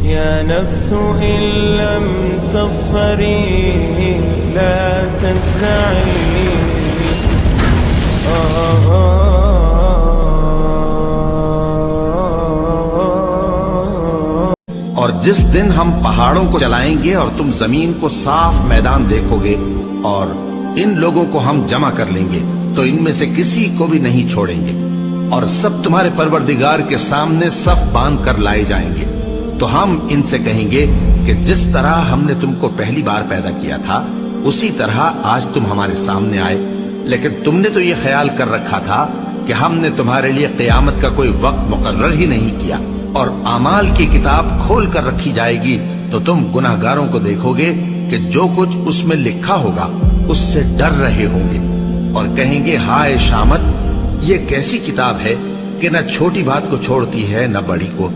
يا نفس إن لم تظفري لا تجزعي. اور جس دن ہم پہاڑوں کو چلائیں گے اور تم زمین کو صاف میدان دیکھو گے اور ان لوگوں کو ہم جمع کر لیں گے تو ان میں سے کسی کو بھی نہیں چھوڑیں گے اور سب تمہارے پروردگار کے سامنے صف باندھ کر لائے جائیں گے. تو ہم ان سے کہیں گے کہ جس طرح ہم نے تم کو پہلی بار پیدا کیا تھا اسی طرح آج تم ہمارے سامنے آئے، لیکن تم نے تو یہ خیال کر رکھا تھا کہ ہم نے تمہارے لیے قیامت کا کوئی وقت مقرر ہی نہیں کیا. اور اعمال کی کتاب کھول کر رکھی جائے گی تو تم گناہگاروں کو دیکھو گے کہ جو کچھ اس میں لکھا ہوگا اس سے ڈر رہے ہوں گے اور کہیں گے ہائے شامت، یہ کیسی کتاب ہے کہ نہ چھوٹی بات کو چھوڑتی ہے نہ بڑی کو.